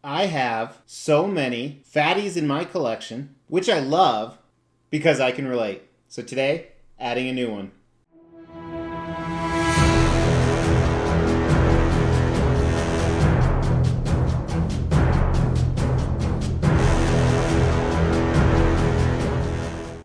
I have so many fatties in my collection, which I love because I can relate. So today, adding a new one.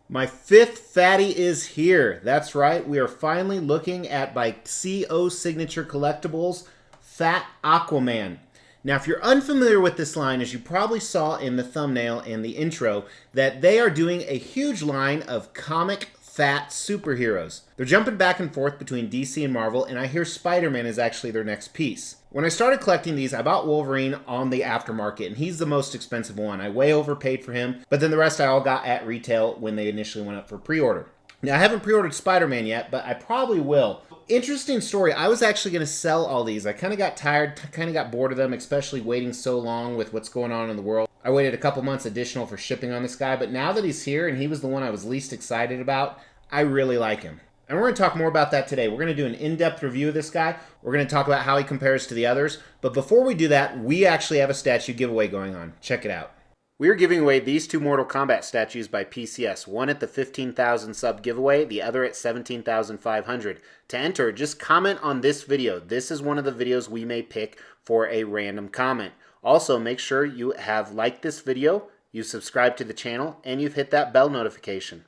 My fifth fatty is here. That's right, we are finally looking at by CO Signature Collectibles, Fat Aquaman. Now, if you're unfamiliar with this line, as you probably saw in the thumbnail and the intro, that they are doing a huge line of comic fat superheroes. They're jumping back and forth between DC and Marvel, and I hear Spider-Man is actually their next piece. When I started collecting these, I bought Wolverine on the aftermarket, and he's the most expensive one. I way overpaid for him, but then the rest I all got at retail when they initially went up for pre-order. Now, I haven't pre-ordered Spider-Man yet, but I probably will. Interesting story. I was actually going to sell all these. I kind of got tired, kind of got bored of them, especially waiting so long with what's going on in the world. I waited a couple months additional for shipping on this guy, but now that he's here and he was the one I was least excited about, I really like him. And we're going to talk more about that today. We're going to do an in-depth review of this guy. We're going to talk about how he compares to the others. But before we do that, we actually have a statue giveaway going on. Check it out. We are giving away these two Mortal Kombat statues by PCS, one at the 15,000 sub giveaway, the other at 17,500. To enter, just comment on this video. This is one of the videos we may pick for a random comment. Also, make sure you have liked this video, you subscribe to the channel, and you've hit that bell notification.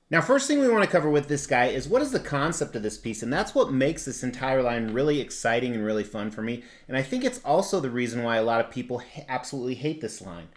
Now, first thing we want to cover with this guy is what is the concept of this piece, and that's what makes this entire line really exciting and really fun for me, and I think it's also the reason why a lot of people absolutely hate this line.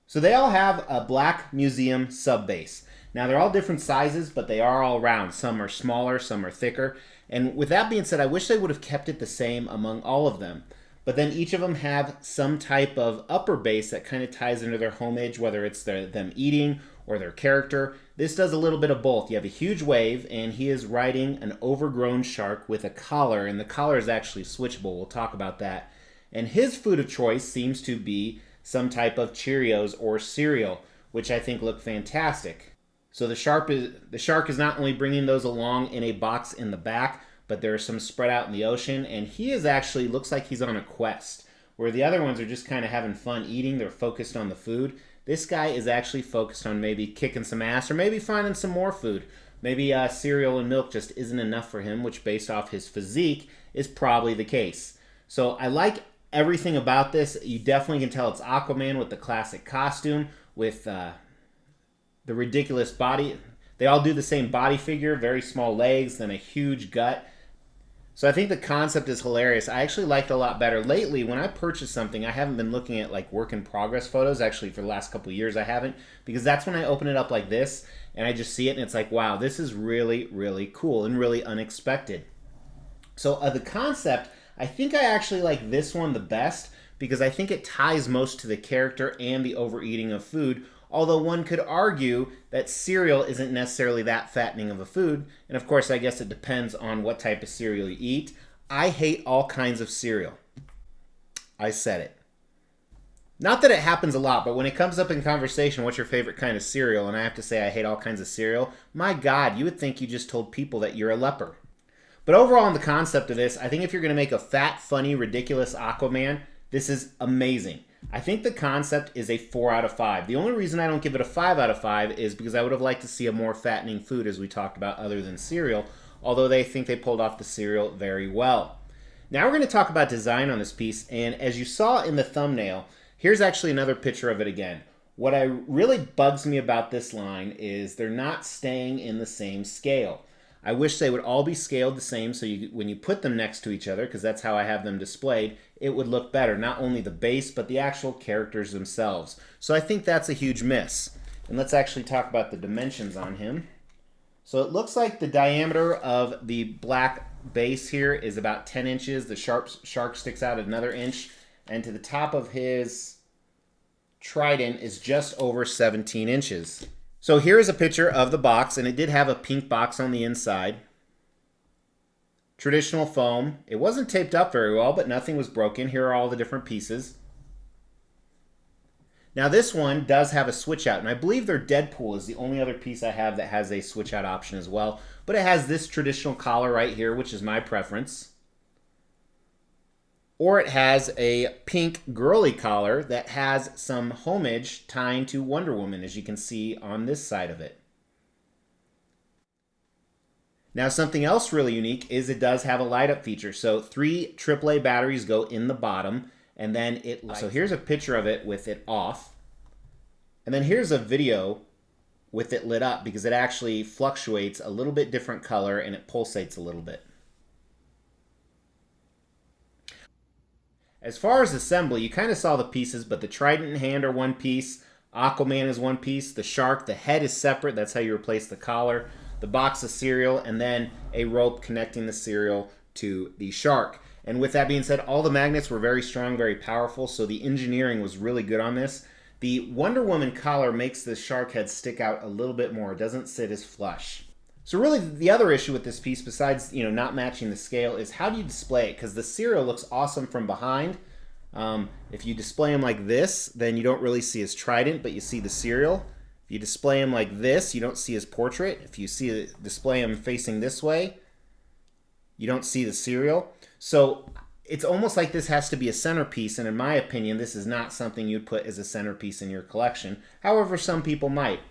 So they all have a black museum sub base. Now, they're all different sizes, but they are all round. Some are smaller, some are thicker, and with that being said, I wish they would have kept it the same among all of them. But then each of them have some type of upper base that kind of ties into their homage, whether it's them eating or their character. This does a little bit of both. You have a huge wave, and he is riding an overgrown shark with a collar, and the collar is actually switchable. We'll talk about that. And his food of choice seems to be some type of Cheerios or cereal, which I think look fantastic. So the shark is not only bringing those along in a box in the back, but there are some spread out in the ocean, and he is actually, looks like he's on a quest, where the other ones are just kind of having fun eating. They're focused on the food. This guy is actually focused on maybe kicking some ass or maybe finding some more food. Maybe cereal and milk just isn't enough for him, which based off his physique is probably the case. So I like everything about this. You definitely can tell it's Aquaman with the classic costume, with the ridiculous body. They all do the same body figure, very small legs, then a huge gut. So I think the concept is hilarious. I actually liked it a lot better. Lately, when I purchase something, I haven't been looking at like work in progress photos. Actually, for the last couple of years, I haven't. Because that's when I open it up like this, and I just see it, and it's like, wow, this is really, really cool and really unexpected. So the concept, I think I actually like this one the best, because I think it ties most to the character and the overeating of food. Although one could argue that cereal isn't necessarily that fattening of a food. And of course, I guess it depends on what type of cereal you eat. I hate all kinds of cereal. I said it. Not that it happens a lot, but when it comes up in conversation, what's your favorite kind of cereal? And I have to say I hate all kinds of cereal. My God, you would think you just told people that you're a leper. But overall, in the concept of this, I think if you're going to make a fat, funny, ridiculous Aquaman, this is amazing. I think the concept is a 4 out of 5. The only reason I don't give it a 5 out of 5 is because I would have liked to see a more fattening food, as we talked about, other than cereal, although they think they pulled off the cereal very well. Now we're going to talk about design on this piece, and as you saw in the thumbnail, here's actually another picture of it again. What really bugs me about this line is they're not staying in the same scale. I wish they would all be scaled the same, so when you put them next to each other, because that's how I have them displayed, it would look better. Not only the base, but the actual characters themselves. So I think that's a huge miss. And let's actually talk about the dimensions on him. So it looks like the diameter of the black base here is about 10 inches. The shark sticks out another inch. And to the top of his trident is just over 17 inches. So here is a picture of the box, and it did have a pink box on the inside. Traditional foam. It wasn't taped up very well, but nothing was broken. Here are all the different pieces. Now this one does have a switch out, and I believe their Deadpool is the only other piece I have that has a switch out option as well. But it has this traditional collar right here, which is my preference. or it has a pink girly collar that has some homage tying to Wonder Woman, as you can see on this side of it. Now, something else really unique is it does have a light up feature. So 3 AAA batteries go in the bottom, and then it lights. So here's a picture of it with it off. And then here's a video with it lit up because it actually fluctuates a little bit different color and it pulsates a little bit. As far as assembly, you kind of saw the pieces, but the trident and hand are one piece. Aquaman is one piece. The shark, the head is separate. That's how you replace the collar. The box of cereal, and then a rope connecting the cereal to the shark. And with that being said, all the magnets were very strong, very powerful, so the engineering was really good on this. The Wonder Woman collar makes the shark head stick out a little bit more. It doesn't sit as flush. So really the other issue with this piece, besides not matching the scale, is how do you display it? Because the cereal looks awesome from behind. If you display him like this, then you don't really see his trident, but you see the cereal. If you display him like this, you don't see his portrait. If you display him facing this way, you don't see the cereal. So it's almost like this has to be a centerpiece, and in my opinion, this is not something you'd put as a centerpiece in your collection. However, some people might.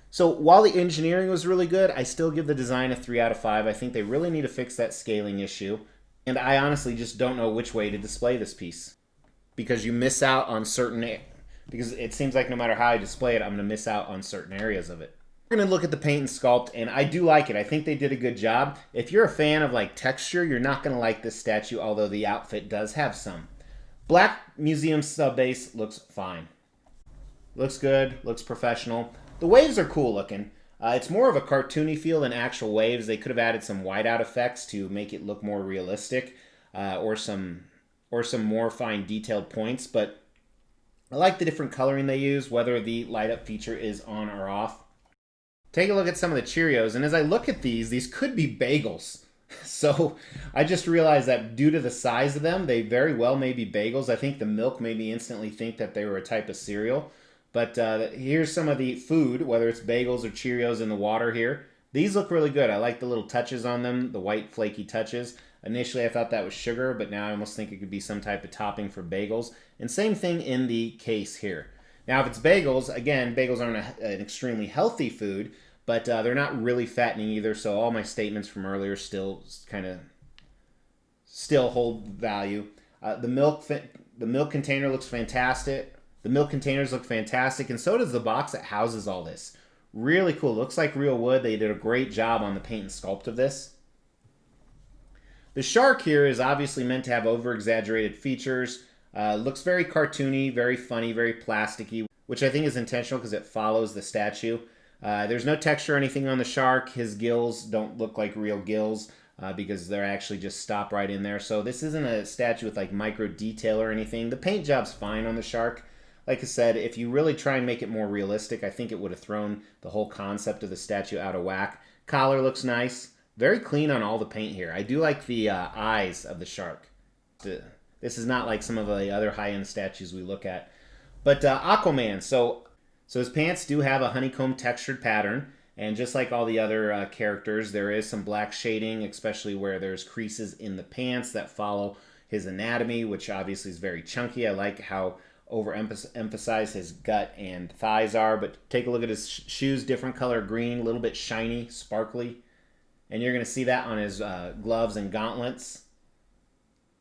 So while the engineering was really good, I still give the design a 3 out of 5. I think they really need to fix that scaling issue, and I honestly just don't know which way to display this piece. Because you miss out on because it seems like no matter how I display it, I'm going to miss out on certain areas of it. We're going to look at the paint and sculpt, and I do like it. I think they did a good job. If you're a fan of like texture, you're not going to like this statue, although the outfit does have some. Black museum sub base looks fine. Looks good, looks professional. The waves are cool looking. It's more of a cartoony feel than actual waves. They could have added some whiteout effects to make it look more realistic, or some more fine detailed points, but I like the different coloring they use, whether the light up feature is on or off. Take a look at some of the Cheerios, and as I look at these could be bagels. So I just realized that due to the size of them, they very well may be bagels. I think the milk made me instantly think that they were a type of cereal. But here's some of the food, whether it's bagels or Cheerios in the water here. These look really good. I like the little touches on them, the white flaky touches. Initially, I thought that was sugar, but now I almost think it could be some type of topping for bagels. And same thing in the case here. Now, if it's bagels, again, bagels aren't an extremely healthy food, but they're not really fattening either, so all my statements from earlier still hold value. The milk container looks fantastic. The milk containers look fantastic, and so does the box that houses all this. Really cool. Looks like real wood. They did a great job on the paint and sculpt of this. The shark here is obviously meant to have over-exaggerated features. Looks very cartoony, very funny, very plasticky, which I think is intentional because it follows the statue. There's no texture or anything on the shark. His gills don't look like real gills because they're actually just stop right in there. So this isn't a statue with like micro detail or anything. The paint job's fine on the shark. Like I said, if you really try and make it more realistic, I think it would have thrown the whole concept of the statue out of whack. Collar looks nice. Very clean on all the paint here. I do like the eyes of the shark. This is not like some of the other high-end statues we look at. But Aquaman, so his pants do have a honeycomb textured pattern, and just like all the other characters, there is some black shading, especially where there's creases in the pants that follow his anatomy, which obviously is very chunky. I like how overemphasized his gut and thighs are, but take a look at his shoes, different color green, a little bit shiny, sparkly. And you're going to see that on his gloves and gauntlets.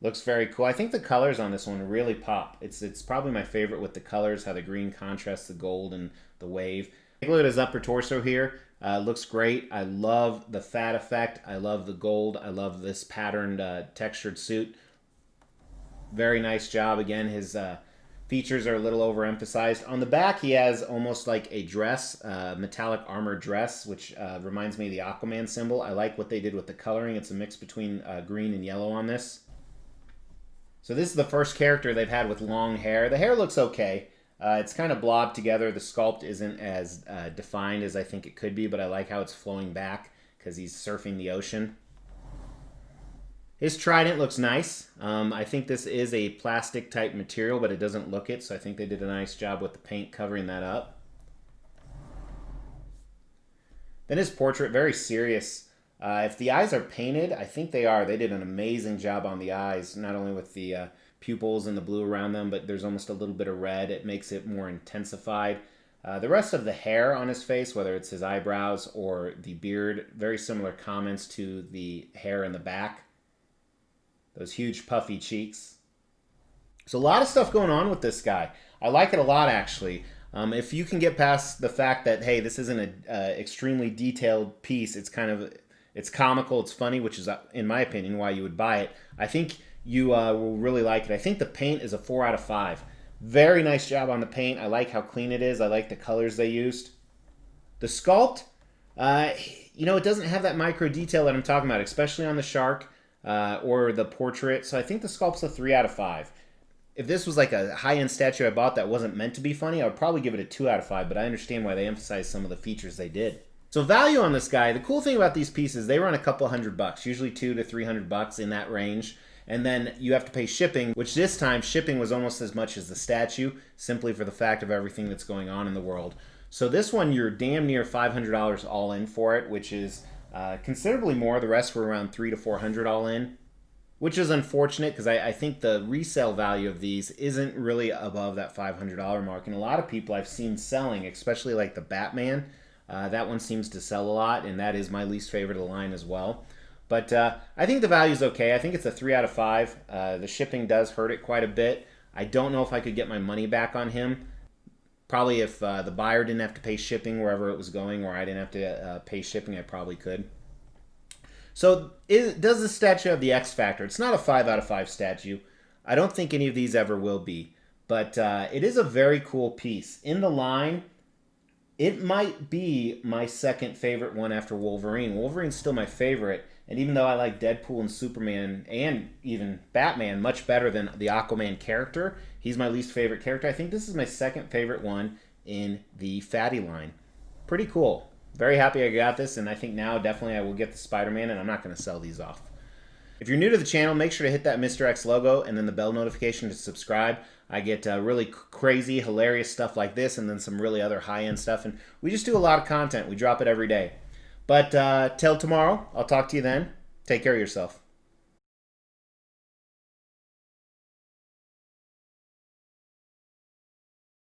Looks very cool. I think the colors on this one really pop. It's probably my favorite with the colors, how the green contrasts the gold and the wave. Take a look at his upper torso here. Looks great. I love the fat effect. I love the gold. I love this patterned textured suit. Very nice job. Again, his features are a little overemphasized. On the back, he has almost like a dress, metallic armor dress, which reminds me of the Aquaman symbol. I like what they did with the coloring. It's a mix between green and yellow on this. So this is the first character they've had with long hair. The hair looks okay. It's kind of blobbed together. The sculpt isn't as defined as I think it could be, but I like how it's flowing back because he's surfing the ocean. His trident looks nice. I think this is a plastic type material, but it doesn't look it, so I think they did a nice job with the paint covering that up. Then his portrait, very serious. If the eyes are painted, I think they are. They did an amazing job on the eyes, not only with the pupils and the blue around them, but there's almost a little bit of red. It makes it more intensified. The rest of the hair on his face, whether it's his eyebrows or the beard, very similar comments to the hair in the back. Those huge puffy cheeks. So a lot of stuff going on with this guy. I like it a lot, actually. If you can get past the fact that, hey, this isn't an extremely detailed piece, it's comical, it's funny, which is, in my opinion, why you would buy it. I think you will really like it. I think the paint is a 4 out of 5. Very nice job on the paint. I like how clean it is. I like the colors they used. The sculpt, it doesn't have that micro detail that I'm talking about, especially on the shark or the portrait. So I think the sculpt's a 3 out of 5. If this was like a high-end statue I bought that wasn't meant to be funny, I would probably give it a 2 out of 5, but I understand why they emphasized some of the features they did. So value on this guy, the cool thing about these pieces, they run a couple $100, usually $200 to $300 in that range. And then you have to pay shipping, which this time shipping was almost as much as the statue, simply for the fact of everything that's going on in the world. So this one, you're damn near $500 all in for it, which is considerably more. The rest were around $300 to $400 all in, which is unfortunate because I think the resale value of these isn't really above that $500 mark. And a lot of people I've seen selling, especially like the Batman, that one seems to sell a lot, and that is my least favorite of the line as well. But I think the value is okay. I think it's a 3 out of 5. The shipping does hurt it quite a bit. I don't know if I could get my money back on him. Probably if the buyer didn't have to pay shipping wherever it was going, or I didn't have to pay shipping, I probably could. So does the statue have the X factor? It's not a 5 out of 5 statue. I don't think any of these ever will be. But it is a very cool piece. In the line, it might be my second favorite one after Wolverine. Wolverine's still my favorite. And even though I like Deadpool and Superman and even Batman much better than the Aquaman character, he's my least favorite character. I think this is my second favorite one in the Fatty line. Pretty cool. Very happy I got this, and I think now definitely I will get the Spider-Man, and I'm not going to sell these off. If you're new to the channel, make sure to hit that Mr. X logo and then the bell notification to subscribe. I get really crazy, hilarious stuff like this and then some really other high-end stuff, and we just do a lot of content. We drop it every day. But till tomorrow, I'll talk to you then. Take care of yourself.